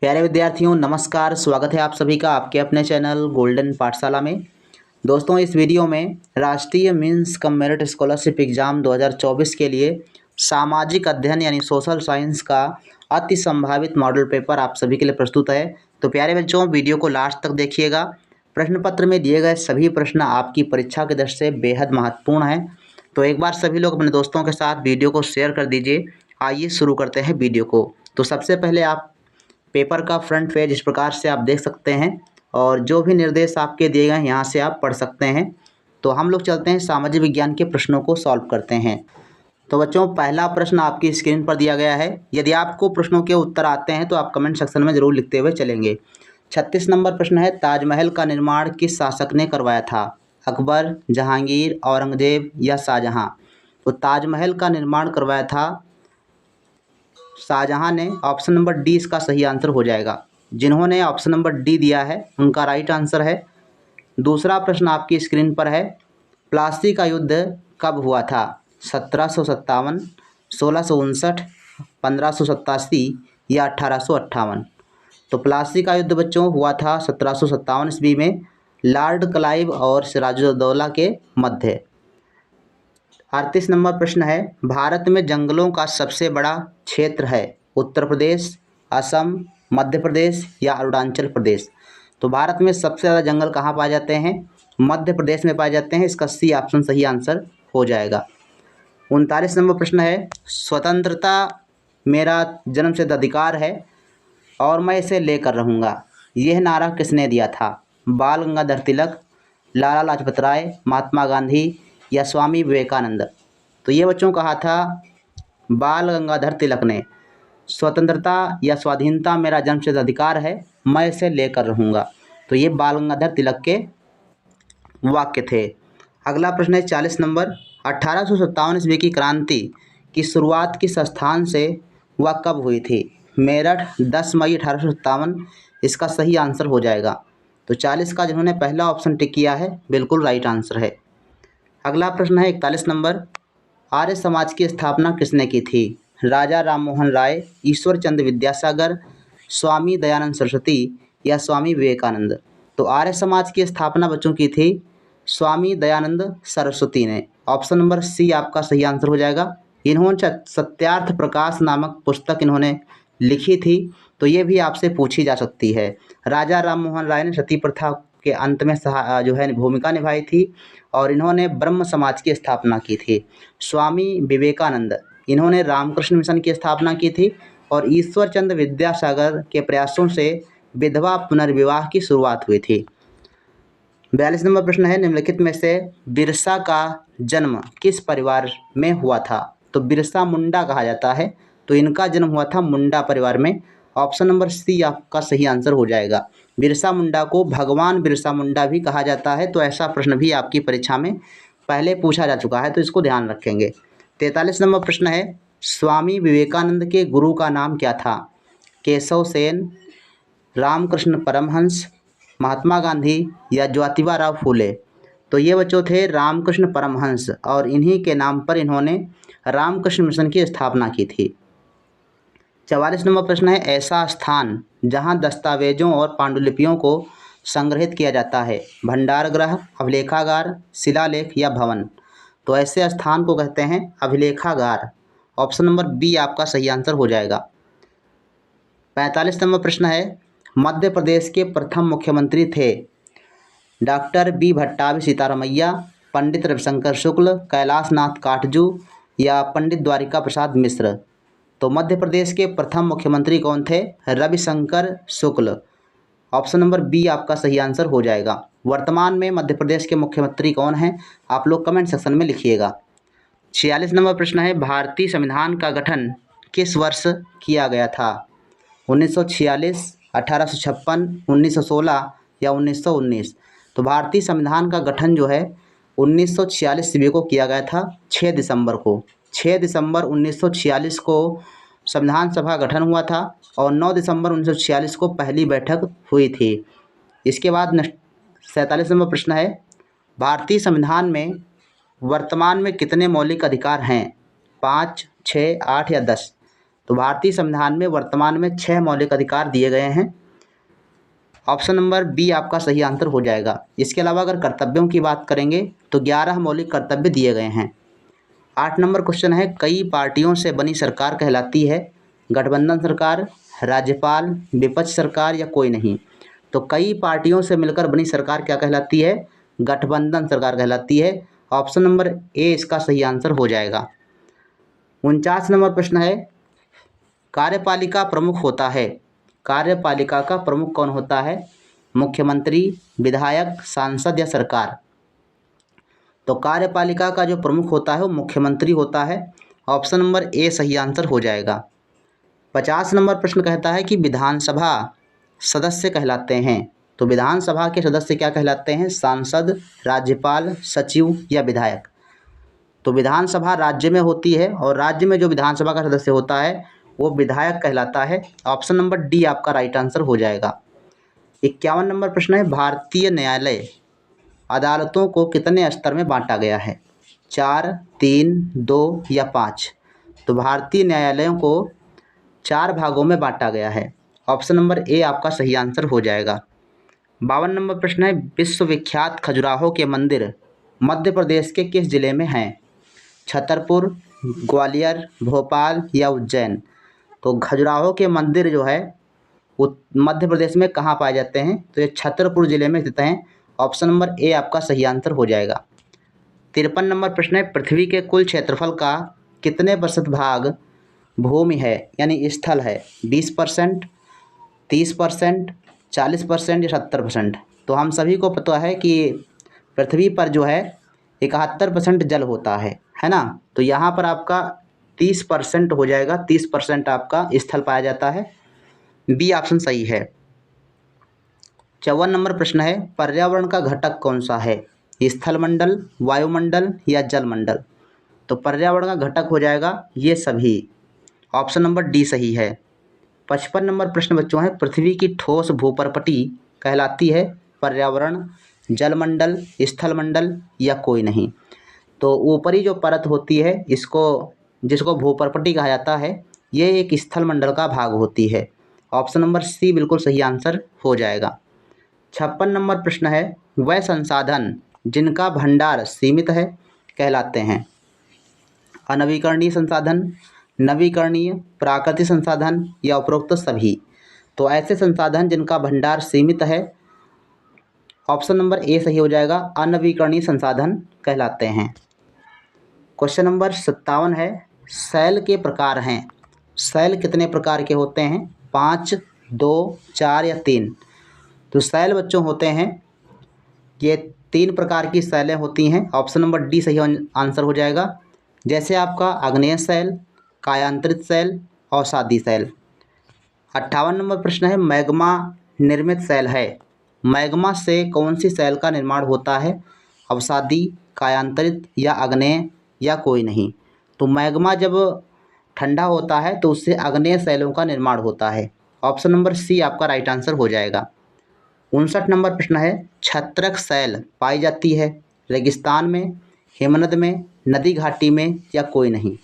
प्यारे विद्यार्थियों नमस्कार। स्वागत है आप सभी का आपके अपने चैनल गोल्डन पाठशाला में। दोस्तों इस वीडियो में राष्ट्रीय means cum merit scholarship exam 2024 के लिए सामाजिक अध्ययन यानी सोशल साइंस का अति संभावित मॉडल पेपर आप सभी के लिए प्रस्तुत है। तो प्यारे बच्चों वीडियो को लास्ट तक देखिएगा। प्रश्न पत्र में दिए गए सभी प्रश्न आपकी परीक्षा की दृष्टि से बेहद महत्वपूर्ण हैं। तो एक बार सभी लोग अपने दोस्तों के साथ वीडियो को शेयर कर दीजिए। आइए शुरू करते हैं वीडियो को। तो सबसे पहले आप पेपर का फ्रंट पेज इस प्रकार से आप देख सकते हैं और जो भी निर्देश आपके दिए गए हैं यहाँ से आप पढ़ सकते हैं। तो हम लोग चलते हैं सामाजिक विज्ञान के प्रश्नों को सॉल्व करते हैं। तो बच्चों पहला प्रश्न आपकी स्क्रीन पर दिया गया है। यदि आपको प्रश्नों के उत्तर आते हैं तो आप कमेंट सेक्शन में ज़रूर लिखते हुए चलेंगे। 36 नंबर प्रश्न है, ताजमहल का निर्माण किस शासक ने करवाया था? अकबर, जहांगीर, औरंगजेब या शाहजहां? तो ताजमहल का निर्माण करवाया था शाहजहां ने। ऑप्शन नंबर डी इसका सही आंसर हो जाएगा। जिन्होंने ऑप्शन नंबर डी दिया है उनका राइट आंसर है। दूसरा प्रश्न आपकी स्क्रीन पर है, प्लासी का युद्ध कब हुआ था? 1757, 1659, 1587 या 1858? तो प्लासी का युद्ध बच्चों हुआ था 1757 ईस्वी में लॉर्ड क्लाइव और सिराजुद्दौला के मध्य। 38 नंबर प्रश्न है, भारत में जंगलों का सबसे बड़ा क्षेत्र है? उत्तर प्रदेश, असम, मध्य प्रदेश या अरुणाचल प्रदेश? तो भारत में सबसे ज़्यादा जंगल कहाँ पाए जाते हैं? मध्य प्रदेश में पाए जाते हैं। इसका सी ऑप्शन सही आंसर हो जाएगा। 39 नंबर प्रश्न है, स्वतंत्रता मेरा जन्मसिद्ध अधिकार है और मैं इसे लेकर रहूँगा, यह नारा किसने दिया था? बाल गंगाधर तिलक, लाला लाजपत राय, महात्मा गांधी या स्वामी विवेकानंद? तो ये बच्चों कहा था बाल गंगाधर तिलक ने। स्वतंत्रता या स्वाधीनता मेरा जन्मसिद्ध अधिकार है, मैं इसे लेकर रहूँगा। तो ये बाल गंगाधर तिलक के वाक्य थे। अगला प्रश्न है 40 नंबर, 1857 ईस्वी की क्रांति की शुरुआत किस स्थान से वह कब हुई थी? मेरठ, 10 मई 1857? इसका सही आंसर हो जाएगा। तो 40 का जिन्होंने पहला ऑप्शन टिक किया है बिल्कुल राइट आंसर है। अगला प्रश्न है 41 नंबर, आर्य समाज की स्थापना किसने की थी? राजा राममोहन राय, ईश्वर चंद्र विद्यासागर, स्वामी दयानंद सरस्वती या स्वामी विवेकानंद? तो आर्य समाज की स्थापना बच्चों की थी स्वामी दयानंद सरस्वती ने। ऑप्शन नंबर सी आपका सही आंसर हो जाएगा। इन्होंने सत्यार्थ प्रकाश नामक पुस्तक इन्होंने लिखी थी। तो ये भी आपसे पूछी जा सकती है। राजा राममोहन राय ने सती प्रथा के अंत में जो है भूमिका निभाई थी और इन्होंने ब्रह्म समाज की स्थापना की थी। स्वामी विवेकानंद इन्होंने रामकृष्ण मिशन की स्थापना की थी और ईश्वर चंद्र विद्यासागर के प्रयासों से विधवा पुनर्विवाह की शुरुआत हुई थी। 42 नंबर प्रश्न है, निम्नलिखित में से बिरसा का जन्म किस परिवार में हुआ था? तो बिरसा मुंडा कहा जाता है। तो इनका जन्म हुआ था मुंडा परिवार में। ऑप्शन नंबर सी आपका सही आंसर हो जाएगा। बिरसा मुंडा को भगवान बिरसा मुंडा भी कहा जाता है। तो ऐसा प्रश्न भी आपकी परीक्षा में पहले पूछा जा चुका है, तो इसको ध्यान रखेंगे। 43 नंबर प्रश्न है, स्वामी विवेकानंद के गुरु का नाम क्या था? केशव सेन, रामकृष्ण परमहंस, महात्मा गांधी या ज्योतिबा फूले? तो ये बच्चों थे रामकृष्ण परमहंस और इन्हीं के नाम पर इन्होंने रामकृष्ण मिशन की स्थापना की थी। 44 नंबर प्रश्न है, ऐसा स्थान जहां दस्तावेजों और पांडुलिपियों को संग्रहित किया जाता है? भंडार गृह, अभिलेखागार, शिलालेख या भवन? तो ऐसे स्थान को कहते हैं अभिलेखागार। ऑप्शन नंबर बी आपका सही आंसर हो जाएगा। 45 नंबर प्रश्न है, मध्य प्रदेश के प्रथम मुख्यमंत्री थे? डॉक्टर बी भट्टाभि सीतारमैया, पंडित रविशंकर शुक्ल, कैलाश नाथ काटजू या पंडित द्वारिका प्रसाद मिश्र? तो मध्य प्रदेश के प्रथम मुख्यमंत्री कौन थे? Ravishankar Shukla. Option number B आपका सही आंसर हो जाएगा। वर्तमान में मध्य प्रदेश के मुख्यमंत्री कौन हैं? आप लोग कमेंट सेक्शन में लिखिएगा। 46 नंबर प्रश्न है, भारतीय संविधान का गठन किस वर्ष किया गया था? 1946, 1856, 1916 या 1919? तो भारतीय संविधान का गठन जो है 1946 ईस्वी को किया गया था, 6 दिसंबर को। 6 दिसंबर 1946 को संविधान सभा गठन हुआ था और 9 दिसंबर 1946 को पहली बैठक हुई थी। इसके बाद 47 नंबर प्रश्न है, भारतीय संविधान में वर्तमान में कितने मौलिक अधिकार हैं? 5, 6, 8 या 10? तो भारतीय संविधान में वर्तमान में 6 मौलिक अधिकार दिए गए हैं। ऑप्शन नंबर बी आपका सही आंसर हो जाएगा। इसके अलावा अगर कर्तव्यों की बात करेंगे तो 11 मौलिक कर्तव्य दिए गए हैं। 8 नंबर क्वेश्चन है, कई पार्टियों से बनी सरकार कहलाती है गठबंधन सरकार, राज्यपाल, विपक्ष सरकार या कोई नहीं। तो कई पार्टियों से मिलकर बनी सरकार क्या कहलाती है? गठबंधन सरकार कहलाती है। ऑप्शन नंबर ए इसका सही आंसर हो जाएगा। 49 नंबर प्रश्न है, कार्यपालिका प्रमुख होता है, कार्यपालिका का प्रमुख कौन होता है? मुख्यमंत्री, विधायक, सांसद या सरकार? तो कार्यपालिका का जो प्रमुख होता है वो मुख्यमंत्री होता है। ऑप्शन नंबर ए सही आंसर हो जाएगा। 50 नंबर प्रश्न कहता है कि विधानसभा सदस्य कहलाते हैं, तो विधानसभा के सदस्य क्या कहलाते हैं? सांसद, राज्यपाल, सचिव या विधायक? तो विधानसभा राज्य में होती है और राज्य में जो विधानसभा का सदस्य होता है वो विधायक कहलाता है। ऑप्शन नंबर डी आपका राइट आंसर हो जाएगा। 51 नंबर प्रश्न है, भारतीय न्यायालय अदालतों को कितने स्तर में बांटा गया है? 4, 3, 2 या 5? तो भारतीय न्यायालयों को 4 भागों में बांटा गया है। ऑप्शन नंबर ए आपका सही आंसर हो जाएगा। 52 नंबर प्रश्न है, विश्वविख्यात खजुराहो के मंदिर मध्य प्रदेश के किस जिले में हैं? छतरपुर, ग्वालियर, भोपाल या उज्जैन? तो खजुराहो के मंदिर जो है वो मध्य प्रदेश में कहाँ पाए जाते हैं? तो ये छतरपुर जिले में स्थित हैं। ऑप्शन नंबर ए आपका सही आंसर हो जाएगा। 53 नंबर प्रश्न है, पृथ्वी के कुल क्षेत्रफल का कितने % भाग भूमि है यानी स्थल है? 20%, 30%, 40% या 70%? तो हम सभी को पता है कि पृथ्वी पर जो है 71% जल होता है ना। तो यहाँ पर आपका 30% हो जाएगा, 30% आपका स्थल पाया जाता है। बी ऑप्शन सही है। 54 नंबर प्रश्न है, पर्यावरण का घटक कौन सा है? स्थलमंडल, वायुमंडल या जलमंडल? तो पर्यावरण का घटक हो जाएगा ये सभी। ऑप्शन नंबर डी सही है। 55 नंबर प्रश्न बच्चों है, पृथ्वी की ठोस भूपर्पटी कहलाती है पर्यावरण, जलमंडल, स्थलमंडल या कोई नहीं? तो ऊपरी जो परत होती है जिसको भूपर्पटी कहा जाता है, ये एक स्थलमंडल का भाग होती है। ऑप्शन नंबर सी बिल्कुल सही आंसर हो जाएगा। 56 नंबर प्रश्न है, वह संसाधन जिनका भंडार सीमित है कहलाते हैं? अनवीकरणीय संसाधन, नवीकरणीय, प्राकृतिक संसाधन या उपरोक्त सभी? तो ऐसे संसाधन जिनका भंडार सीमित है, ऑप्शन नंबर ए सही हो जाएगा, अनवीकरणीय संसाधन कहलाते हैं। क्वेश्चन नंबर 57 है, सेल के प्रकार हैं। सेल कितने प्रकार के होते हैं? 5, 2, 4 या 3? तो सेल बच्चों होते हैं ये 3 प्रकार की सेलें होती हैं। ऑप्शन नंबर डी सही आंसर हो जाएगा। जैसे आपका आग्नेय सेल, कायांतरित सेल, अवसादी सेल। 58 नंबर प्रश्न है, मैग्मा निर्मित सेल है, मैग्मा से कौन सी सेल का निर्माण होता है? अवसादी, कायांतरित या आग्नेय या कोई नहीं? तो मैग्मा जब ठंडा होता है तो उससे आग्नेय सेलों का निर्माण होता है। ऑप्शन नंबर सी आपका राइट आंसर हो जाएगा। 59 नंबर प्रश्न है, छत्रक सेल पाई जाती है रेगिस्तान में, हिमनद में, नदी घाटी में या कोई नहीं?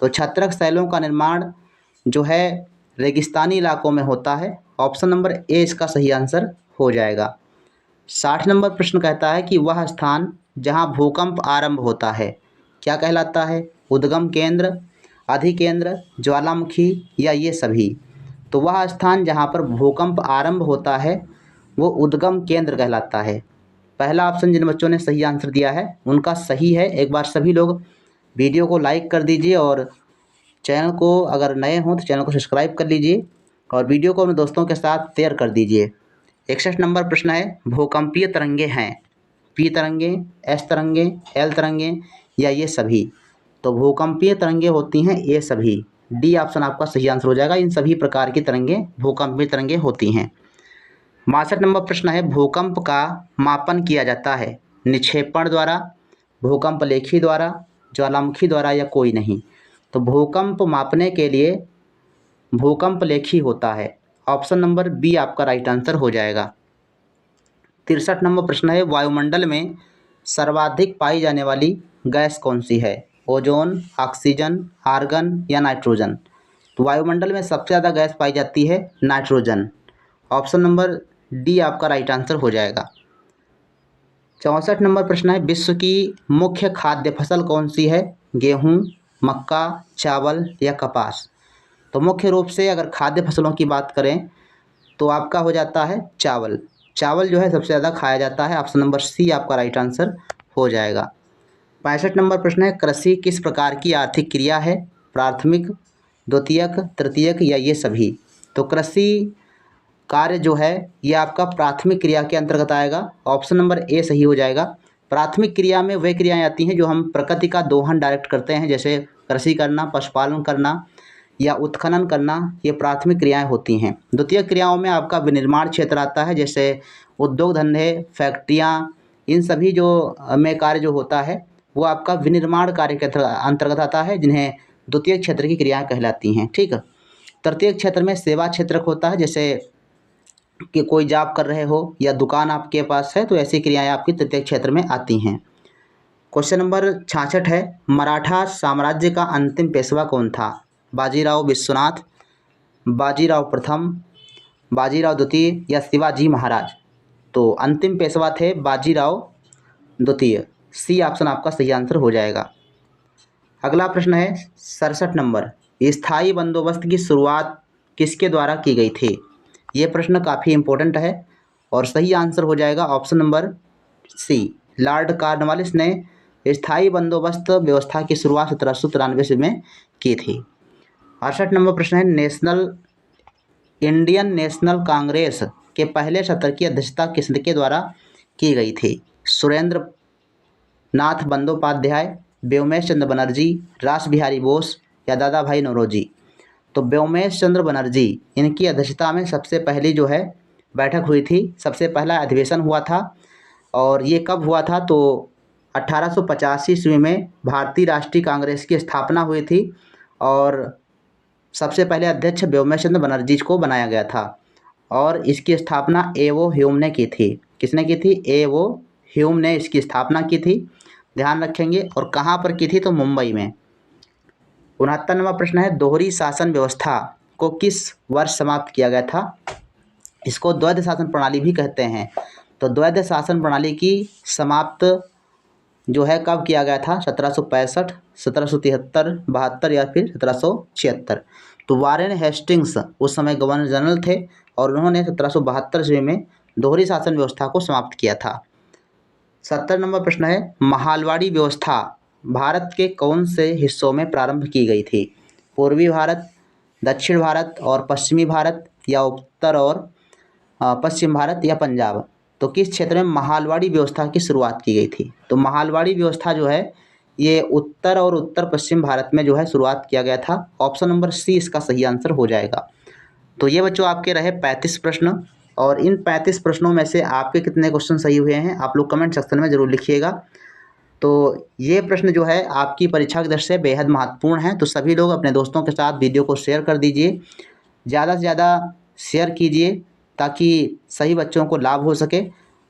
तो छत्रक सेलों का निर्माण जो है रेगिस्तानी इलाकों में होता है। ऑप्शन नंबर ए इसका सही आंसर हो जाएगा। 60 नंबर प्रश्न कहता है कि वह स्थान जहां भूकंप आरंभ होता है क्या कहलाता है? उद्गम केंद्र, अधिकेंद्र, ज्वालामुखी या ये सभी? तो वह स्थान जहां पर भूकंप आरंभ होता है वो उद्गम केंद्र कहलाता है। पहला ऑप्शन जिन बच्चों ने सही आंसर दिया है उनका सही है। एक बार सभी लोग वीडियो को लाइक कर दीजिए और चैनल को अगर नए हों तो चैनल को सब्सक्राइब कर लीजिए और वीडियो को अपने दोस्तों के साथ शेयर कर दीजिए। 61 नंबर प्रश्न है, भूकंपीय तरंगे हैं पी तरंगे, एस तरंगे, एल तरंगे या ये सभी? तो भूकंपीय तरंगे होती हैं ये सभी। डी ऑप्शन आपका सही आंसर हो जाएगा। इन सभी प्रकार की तरंगे भूकंपीय तरंगे होती हैं। 62 नंबर प्रश्न है, भूकंप का मापन किया जाता है निक्षेपण द्वारा, भूकंप लेखी द्वारा, ज्वालामुखी द्वारा या कोई नहीं? तो भूकंप मापने के लिए भूकंप लेखी होता है। ऑप्शन नंबर बी आपका राइट आंसर हो जाएगा। 63 नंबर प्रश्न है, वायुमंडल में सर्वाधिक पाई जाने वाली गैस कौन सी है? ओजोन, ऑक्सीजन, आर्गन या नाइट्रोजन? तो वायुमंडल में सबसे ज़्यादा गैस पाई जाती है नाइट्रोजन। ऑप्शन नंबर डी आपका राइट आंसर हो जाएगा। 64 नंबर प्रश्न है, विश्व की मुख्य खाद्य फसल कौन सी है? गेहूँ, मक्का, चावल या कपास? तो मुख्य रूप से अगर खाद्य फसलों की बात करें तो आपका हो जाता है चावल। चावल जो है सबसे ज़्यादा खाया जाता है। ऑप्शन नंबर सी आपका राइट आंसर हो जाएगा। 65 नंबर प्रश्न है, कृषि किस प्रकार की आर्थिक क्रिया है? प्राथमिक, द्वितीयक, तृतीयक या ये सभी? तो कृषि कार्य जो है ये आपका प्राथमिक क्रिया के अंतर्गत आएगा। ऑप्शन नंबर ए सही हो जाएगा। प्राथमिक क्रिया में वे क्रियाएं आती हैं जो हम प्रकृति का दोहन डायरेक्ट करते हैं, जैसे कृषि करना, पशुपालन करना या उत्खनन करना, ये प्राथमिक क्रियाएं होती हैं। द्वितीय क्रियाओं में आपका विनिर्माण क्षेत्र आता है, जैसे उद्योग धंधे, फैक्ट्रियाँ, इन सभी जो में कार्य जो होता है वो आपका विनिर्माण कार्य के अंतर्गत आता है, जिन्हें द्वितीय क्षेत्र की क्रियाएं कहलाती हैं। ठीक है। तृतीय क्षेत्र में सेवा क्षेत्र होता है, जैसे कि कोई जॉब कर रहे हो या दुकान आपके पास है, तो ऐसी क्रियाएं आपकी तृतीय क्षेत्र में आती हैं। क्वेश्चन नंबर 66 है, मराठा साम्राज्य का अंतिम पेशवा कौन था? बाजीराव विश्वनाथ, बाजीराव प्रथम, बाजीराव द्वितीय या शिवाजी महाराज? तो अंतिम पेशवा थे बाजीराव द्वितीय। सी ऑप्शन आपका सही आंसर हो जाएगा। अगला प्रश्न है 67 नंबर, स्थायी बंदोबस्त की शुरुआत किसके द्वारा की गई थी? ये प्रश्न काफ़ी इंपॉर्टेंट है और सही आंसर हो जाएगा option number C, Lord Cornwallis ने स्थायी बंदोबस्त व्यवस्था की शुरुआत 1793 में की थी। 68 नंबर प्रश्न है, इंडियन नेशनल कांग्रेस के पहले सत्र की अध्यक्षता किसके द्वारा की गई थी? सुरेंद्र नाथ बंदोपाध्याय, व्योमेश चंद्र बनर्जी, रास बिहारी बोस या दादा भाई नौरोजी? तो व्योमेश चंद्र बनर्जी, इनकी अध्यक्षता में सबसे पहली जो है बैठक हुई थी, सबसे पहला अधिवेशन हुआ था। और ये कब हुआ था? तो 1885 ईस्वी में भारतीय राष्ट्रीय कांग्रेस की स्थापना हुई थी और सबसे पहले अध्यक्ष व्योमेश चंद्र बनर्जी को बनाया गया था और इसकी स्थापना ए.ओ. ह्यूम ने की थी। किसने की थी? ए.ओ. ह्यूम ने इसकी स्थापना की थी, ध्यान रखेंगे। और कहाँ पर की थी? तो मुंबई में। 69 नंबर प्रश्न है, दोहरी शासन व्यवस्था को किस वर्ष समाप्त किया गया था? इसको द्वैध शासन प्रणाली भी कहते हैं। तो द्वैध शासन प्रणाली की समाप्त जो है कब किया गया था? 1765, 1773, 72 या फिर 1776? तो वारेन हेस्टिंग्स उस समय गवर्नर जनरल थे और उन्होंने 1772 ईस्वी में दोहरी शासन व्यवस्था को समाप्त किया था। 70 नंबर प्रश्न है, महालवाड़ी व्यवस्था भारत के कौन से हिस्सों में प्रारंभ की गई थी? पूर्वी भारत, दक्षिण भारत और पश्चिमी भारत या उत्तर और पश्चिम भारत या पंजाब? तो किस क्षेत्र में महालवाड़ी व्यवस्था की शुरुआत की गई थी? तो महालवाड़ी व्यवस्था जो है ये उत्तर और उत्तर पश्चिम भारत में जो है शुरुआत किया गया था। ऑप्शन नंबर सी इसका सही आंसर हो जाएगा। तो ये बच्चों आपके रहे 35 प्रश्न और इन 35 प्रश्नों में से आपके कितने क्वेश्चन सही हुए हैं आप लोग कमेंट सेक्शन में ज़रूर लिखिएगा। तो ये प्रश्न जो है आपकी परीक्षा की दृष्टि से बेहद महत्वपूर्ण है, तो सभी लोग अपने दोस्तों के साथ वीडियो को शेयर कर दीजिए, ज़्यादा से ज़्यादा शेयर कीजिए ताकि सही बच्चों को लाभ हो सके।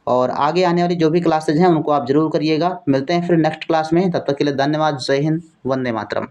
और आगे आने वाली जो भी क्लासेज हैं उनको आप ज़रूर करिएगा। मिलते हैं फिर नेक्स्ट क्लास में, तब तक के लिए धन्यवाद। जय हिंद, वंदे मातरम।